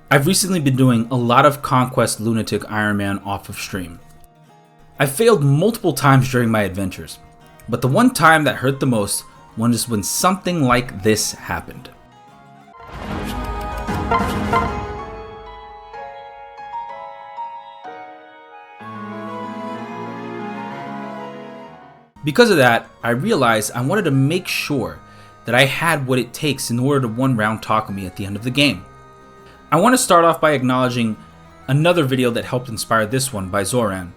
I've recently been doing a lot of Conquest Lunatic Iron Man off of stream. I've failed multiple times during my adventures, but the one time that hurt the most was when something like this happened. Because of that, I realized I wanted to make sure that I had what it takes in order to one-round Takumi at the end of the game. I want to start off by acknowledging another video that helped inspire this one by Zoran.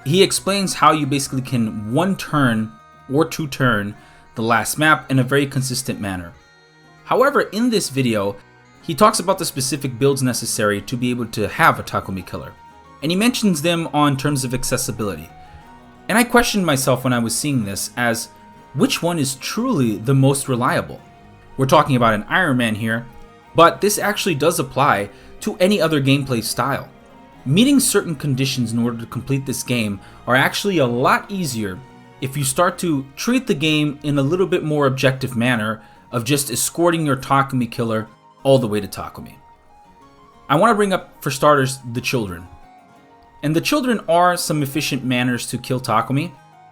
He explains how you basically can one-turn or two-turn the last map in a very consistent manner. However, in this video, he talks about the specific builds necessary to be able to have a Takumi Killer, and he mentions them on terms of accessibility. And I questioned myself when I was seeing this as, which one is truly the most reliable? We're talking about an Iron Man here, but this actually does apply to any other gameplay style. Meeting certain conditions in order to complete this game are actually a lot easier if you start to treat the game in a little bit more objective manner of just escorting your Takumi Killer all the way to Takumi. I want to bring up, for starters, the children. And the children are some efficient manners to kill Takumi.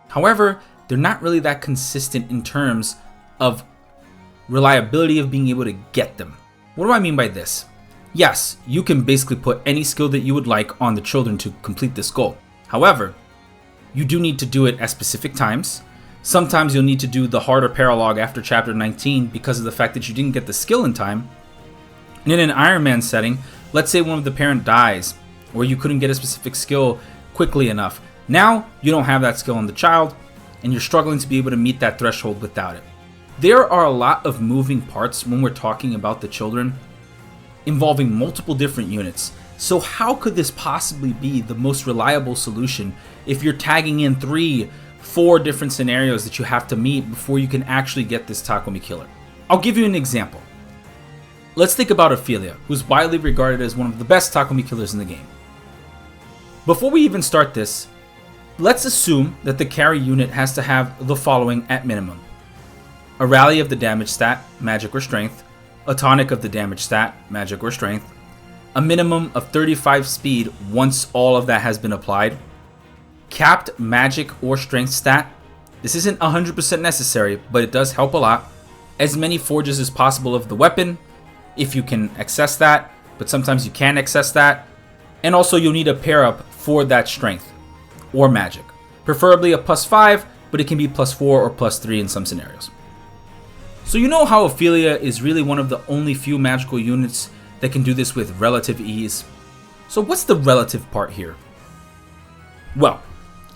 However, they're not really that consistent in terms of reliability of being able to get them. What do I mean by this? Yes, you can basically put any skill that you would like on the children to complete this goal. However, you do need to do it at specific times. Sometimes you'll need to do the harder paralog after chapter 19 because of the fact that you didn't get the skill in time. And in an Iron Man setting, let's say one of the parent dies, or you couldn't get a specific skill quickly enough. Now, you don't have that skill on the child, and you're struggling to be able to meet that threshold without it. There are a lot of moving parts when we're talking about the children, involving multiple different units. So how could this possibly be the most reliable solution if you're tagging in 3-4 different scenarios that you have to meet before you can actually get this Takumi Killer? I'll give you an example. Let's think about Ophelia, who's widely regarded as one of the best Takumi Killers in the game. Before we even start this, let's assume that the carry unit has to have the following at minimum: a rally of the damage stat, magic or strength, a tonic of the damage stat, magic or strength, a minimum of 35 speed once all of that has been applied, capped magic or strength stat. This isn't 100% necessary, but it does help a lot. As many forges as possible of the weapon, if you can access that, but sometimes you can't access that. And also you'll need a pair up for that strength or magic. Preferably a +5, but it can be +4 or +3 in some scenarios. So you know how Ophelia is really one of the only few magical units that can do this with relative ease. So what's the relative part here? Well,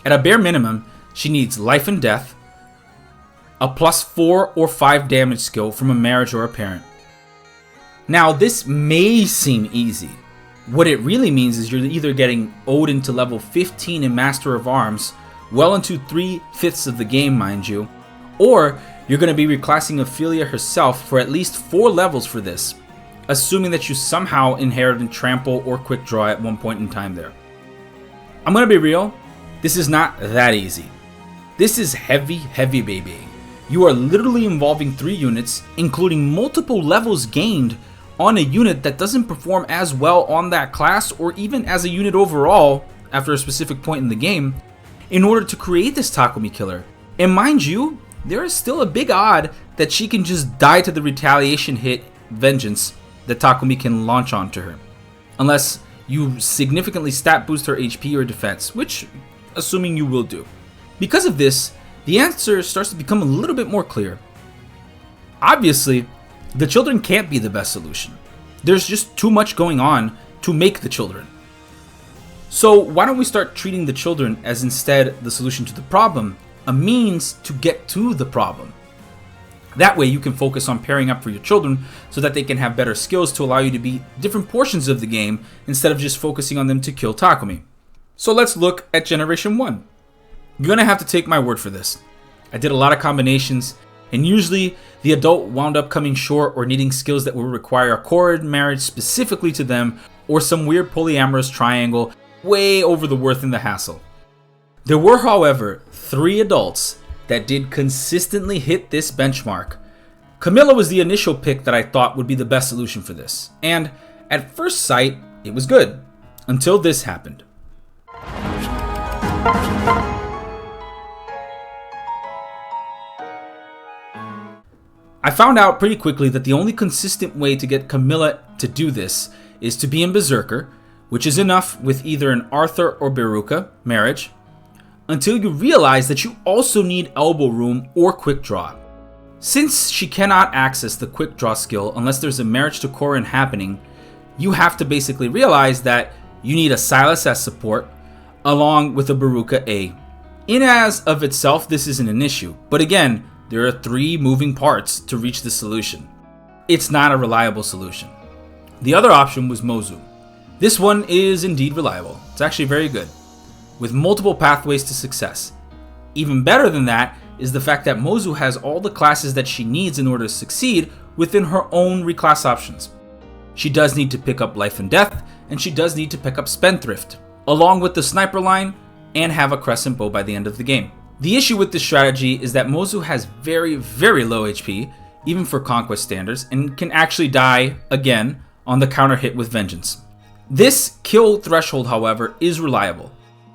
at a bare minimum, she needs life and death, a +4 or 5 damage skill from a marriage or a parent. Now this may seem easy. What it really means is you're either getting Odin to level 15 in Master of Arms, well into 3/5 of the game mind you, or you're going to be reclassing Ophelia herself for at least 4 levels for this, assuming that you somehow inherited Trample or Quick Draw at one point in time there. I'm going to be real, this is not that easy. This is heavy babying. You are literally involving 3 units, including multiple levels gained on a unit that doesn't perform as well on that class or even as a unit overall after a specific point in the game in order to create this Takumi Killer. And mind you, there is still a big odd that she can just die to the retaliation hit vengeance that Takumi can launch onto her, unless you significantly stat boost her HP or defense, which assuming you will do. Because of this, the answer starts to become a little bit more clear. Obviously, the children can't be the best solution. There's just too much going on to make the children. So why don't we start treating the children as instead the solution to the problem, a means to get to the problem. That way you can focus on pairing up for your children so that they can have better skills to allow you to beat different portions of the game instead of just focusing on them to kill Takumi. So let's look at Generation 1. You're gonna have to take my word for this. I did a lot of combinations, and usually the adult wound up coming short or needing skills that will require a cord marriage specifically to them or some weird polyamorous triangle way over the worth and the hassle. There were, however, 3 adults that did consistently hit this benchmark. Camilla was the initial pick that I thought would be the best solution for this, and At first sight, it was good, until this happened. I found out pretty quickly that the only consistent way to get Camilla to do this is to be in Berserker, which is enough with either an Arthur or Beruka marriage, until you realize that you also need elbow room or quick draw. Since she cannot access the quick draw skill unless there's a marriage to Corin happening, you have to basically realize that you need a Silas as support along with a Beruka A. In as of itself, this isn't an issue, but again, there are 3 moving parts to reach the solution. It's not a reliable solution. The other option was Mozu. This one is indeed reliable. It's actually very good, with multiple pathways to success. Even better than that is the fact that Mozu has all the classes that she needs in order to succeed within her own reclass options. She does need to pick up Life and Death, and she does need to pick up Spendthrift, along with the sniper line, and have a crescent bow by the end of the game. The issue with this strategy is that Mozu has very, very low HP, even for Conquest standards, and can actually die again on the counter hit with Vengeance. This kill threshold, however, is reliable.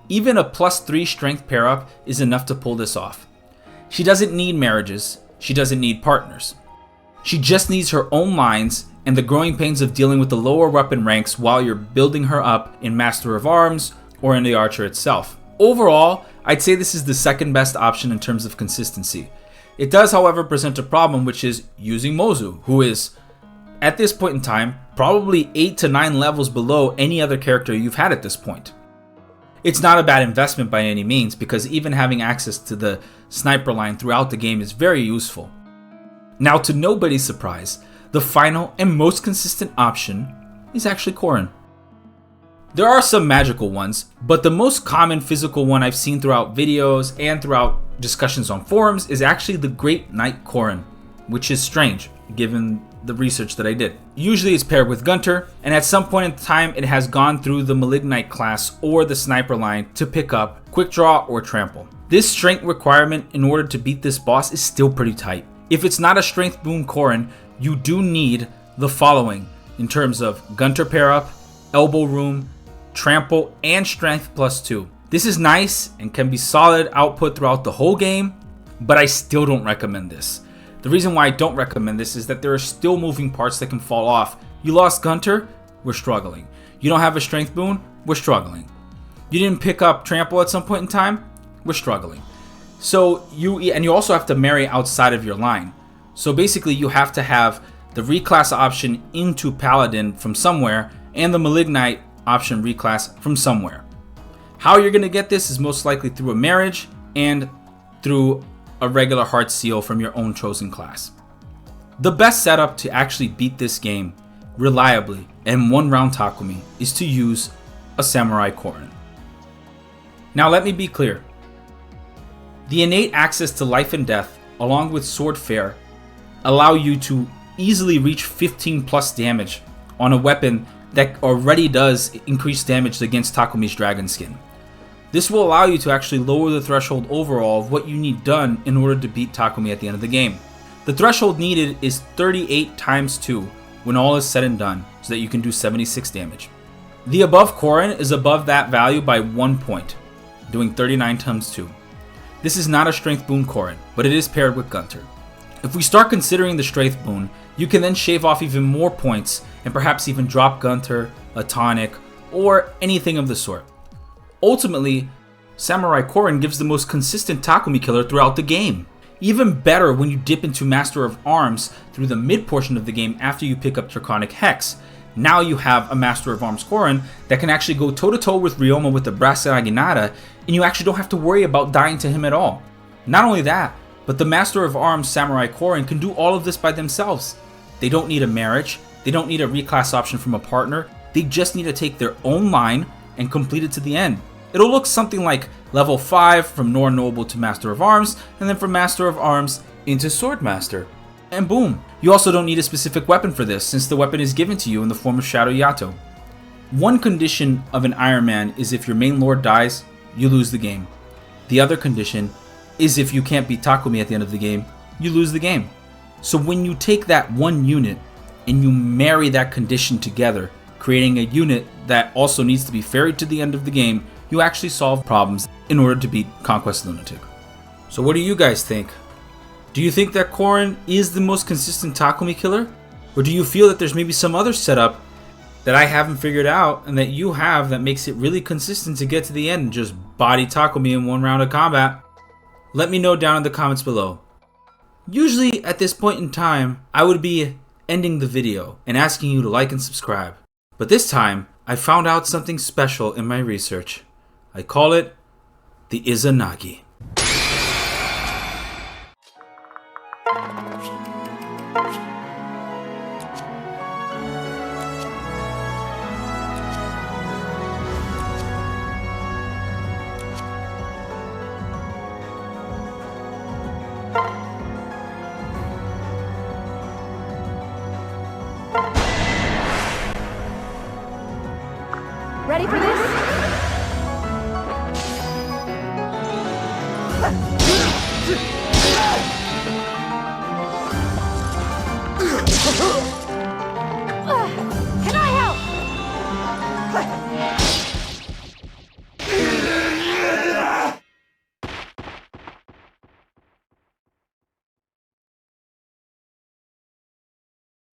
Even a +3 strength pair up is enough to pull this off. She doesn't need marriages, she doesn't need partners. She just needs her own lines and the growing pains of dealing with the lower weapon ranks while you're building her up in Master of Arms or in the Archer itself. Overall, I'd say this is the second best option in terms of consistency. It does, however, present a problem, which is using Mozu, who is, at this point in time, probably 8 to 9 levels below any other character you've had at this point. It's not a bad investment by any means, because even having access to the sniper line throughout the game is very useful. Now, to nobody's surprise, the final and most consistent option is actually Corin. There are some magical ones, but the most common physical one I've seen throughout videos and throughout discussions on forums is actually the Great Knight Corin, which is strange given the research that I did. Usually it's paired with Gunter, and at some point in time it has gone through the Malignite class or the sniper line to pick up Quick Draw or Trample. This strength requirement in order to beat this boss is still pretty tight. If it's not a strength boon Corin, you do need the following in terms of Gunter pair up, elbow room, trample, and strength +2. This is nice and can be solid output throughout the whole game, but I still don't recommend this. The reason why I don't recommend this is that there are still moving parts that can fall off. You lost Gunter, we're struggling. You don't have a strength boon, we're struggling. You didn't pick up trample at some point in time, we're struggling. So you also have to marry outside of your line. So basically you have to have the reclass option into Paladin from somewhere and the Malignite option reclass from somewhere. How you're going to get this is most likely through a marriage and through a regular heart seal from your own chosen class. The best setup to actually beat this game reliably and one round Takumi is to use a Samurai Corin. Now let me be clear. The innate access to Life and Death along with Sword Fair allow you to easily reach 15 plus damage on a weapon that already does increase damage against Takumi's dragon skin. This will allow you to actually lower the threshold overall of what you need done in order to beat Takumi at the end of the game. The threshold needed is 38 times 2 when all is said and done, so that you can do 76 damage. The above Corin is above that value by 1 point, doing 39 times 2. This is not a strength boon Corin, but it is paired with Gunter. If we start considering the strength boon, you can then shave off even more points and perhaps even drop Gunter, a tonic, or anything of the sort. Ultimately, Samurai Corin gives the most consistent Takumi killer throughout the game. Even better when you dip into Master of Arms through the mid portion of the game after you pick up Draconic Hex. Now you have a Master of Arms Corin that can actually go toe to toe with Ryoma with the Brasa Aginata, and you actually don't have to worry about dying to him at all. Not only that, but the Master of Arms Samurai Corin can do all of this by themselves. They don't need a marriage, they don't need a reclass option from a partner, they just need to take their own line and complete it to the end. It'll look something like level 5 from Nor Noble to Master of Arms, and then from Master of Arms into Swordmaster. And boom! You also don't need a specific weapon for this, since the weapon is given to you in the form of Shadow Yato. One condition of an Iron Man is if your main lord dies, you lose the game. The other condition is if you can't beat Takumi at the end of the game, you lose the game. So when you take that one unit and you marry that condition together, creating a unit that also needs to be ferried to the end of the game, you actually solve problems in order to beat Conquest Lunatic. So what do you guys think? Do you think that Korin is the most consistent Takumi killer? Or do you feel that there's maybe some other setup that I haven't figured out and that you have that makes it really consistent to get to the end and just body Takumi in one round of combat? Let me know down in the comments below. Usually at this point in time, I would be ending the video and asking you to like and subscribe. But this time, I found out something special in my research. I call it the Izanagi. Ready for this?